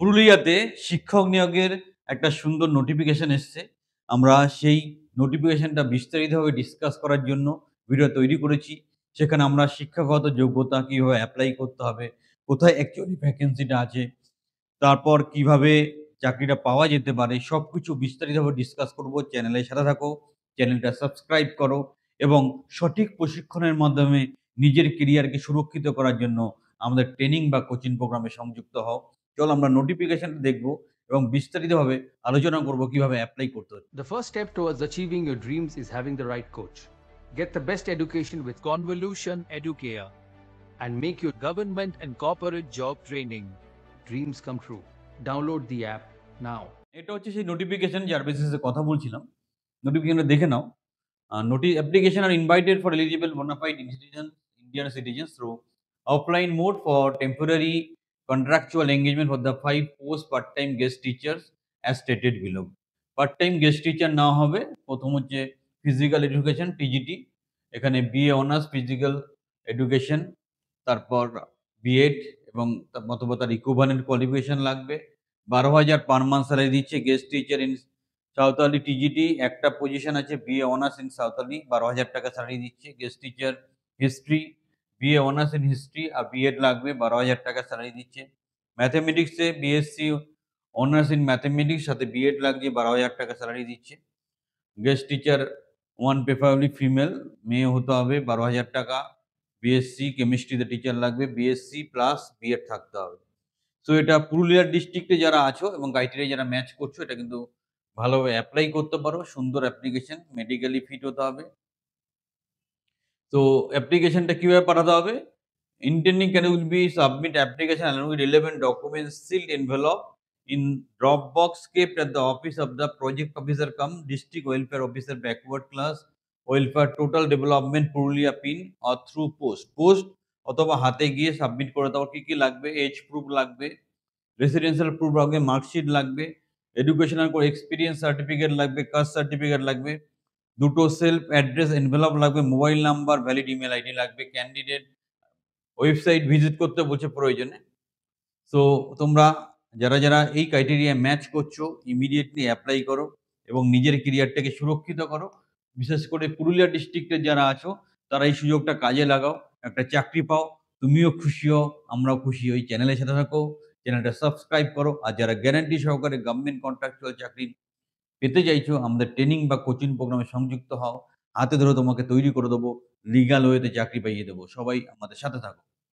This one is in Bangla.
পুরুলিয়াতে শিক্ষক নিয়োগের একটা সুন্দর নোটিফিকেশন এসছে। আমরা সেই নোটিফিকেশনটা বিস্তারিতভাবে ডিসকাস করার জন্য ভিডিও তৈরি করেছি। সেখানে আমরা শিক্ষাগত যোগ্যতা, কিভাবে এপ্লাই করতে হবে, কোথায় অ্যাকচুয়ালি ভ্যাকেন্সিটা আছে, তারপর কিভাবে চাকরিটা পাওয়া যেতে পারে, সবকিছু বিস্তারিতভাবে ডিসকাস করব। চ্যানেলের সাথে থাকো, চ্যানেলটা সাবস্ক্রাইব করো এবং সঠিক প্রশিক্ষণের মাধ্যমে নিজের কেরিয়ারকে সুরক্ষিত করার জন্য আমাদের ট্রেনিং বা কোচিং প্রোগ্রামে সংযুক্ত হও। চলো আমরা নোটিফিকেশনটা দেখব এবং বিস্তারিতভাবে আলোচনা করব কিভাবে এপ্লাই করতে হচ্ছে। The first step towards achieving your dreams is having the right coach. Get the best education with Convolution Educare. and make your government and corporate job training dreams come true. Download the app now. এটা হচ্ছে সেই নোটিফিকেশন যার বেসিসে কথা বলছিলাম। নোটিফিকেশনটা দেখে নাও। Application are invited for eligible bona fide Indian citizens through offline mode for temporary contractual engagement for the 5 post part-time guest teachers as stated below. Part-time guest teacher নেওয়া হবে। প্রথম হচ্ছে ফিজিক্যাল এডুকেশন টিজিটি, এখানে বিএ অনার্স ফিজিক্যাল এডুকেশন, তারপর বিএড এবং অথবা তার ইকুইভ্যালেন্ট কোয়ালিফিকেশন লাগবে। 12,000 পার মান্থ স্যালারি দিচ্ছে। Guest teacher in Santali TGT একটা পজিশন আছে, বিএ অনার্স ইন সাঁওতালি, 12,000 টাকা স্যালারি দিচ্ছে। Guest teacher history, BA honours in history আর বিএড লাগবে, 12,000 টাকা স্যালারি দিচ্ছে। ম্যাথামেটিক্সে বিএসসি অনার্স ইন ম্যাথামেটিক্স সাথে বিএড লাগছে, 12,000 টাকা স্যালারি দিচ্ছে। Guest teacher one preferably female, মেয়ে হতে হবে, 12,000 টাকা। বিএসসি কেমিস্ট্রিতে টিচার লাগবে, বিএসসি প্লাস বিএড থাকতে হবে। সো এটা পুরুলিয়া ডিস্ট্রিক্টে যারা আছো এবং ক্রাইটেরিয়া যারা ম্যাচ করছো, এটা কিন্তু ভালোভাবে অ্যাপ্লাই করতে পারো। সুন্দর অ্যাপ্লিকেশন, মেডিকেলি ফিট হতে হবে। তো অ্যাপ্লিকেশনটা কিভাবে পাঠাতে হবে? Intending candidate will be submit application along with relevant documents sealed envelope in Dropbox kept at the office of the project officer cum district welfare officer backward class welfare total development Purulia pin or through post অথবা হাতে গিয়ে সাবমিট করে দেওয়া। কি কি লাগবে? এজ প্রুফ লাগবে, রেসিডেন্সিয়াল প্রুফ লাগবে, মার্কশিট লাগবে, এডুকেশনাল এক্সপিরিয়েন্স সার্টিফিকেট লাগবে, কাস্ট সার্টিফিকেট লাগবে, দুটো সেলফ অ্যাড্রেস এনভেলপ লাগবে, mobile number, valid email ID লাগবে। ক্যান্ডিডেট ওয়েবসাইট ভিজিট করতে বলছে প্রয়োজনে। সো তোমরা যারা এই ক্রাইটেরিয়া ম্যাচ করছো, ইমিডিয়েটলি অ্যাপ্লাই করো এবং নিজের কেরিয়ারটাকে সুরক্ষিত করো। বিশেষ করে পুরুলিয়া ডিস্ট্রিক্টের যারা আছো, তারা এই সুযোগটা কাজে লাগাও, একটা চাকরি পাও, তুমিও খুশি হও, আমরাও খুশি হই। চ্যানেলের সাথে থাকো, চ্যানেলটা সাবস্ক্রাইব করো। আর যারা গ্যারান্টি সহকারে গভর্নমেন্ট কন্ট্রাকচুয়াল চাকরি পেতে চাইছো, আমাদের ট্রেনিং বা কোচিং প্রোগ্রামে সংযুক্ত হও। হাতে ধরে তোমাকে তৈরি করে দেবো, লিগ্যাল ওয়েতে চাকরি পাইয়ে দেবো। সবাই আমাদের সাথে থাকো।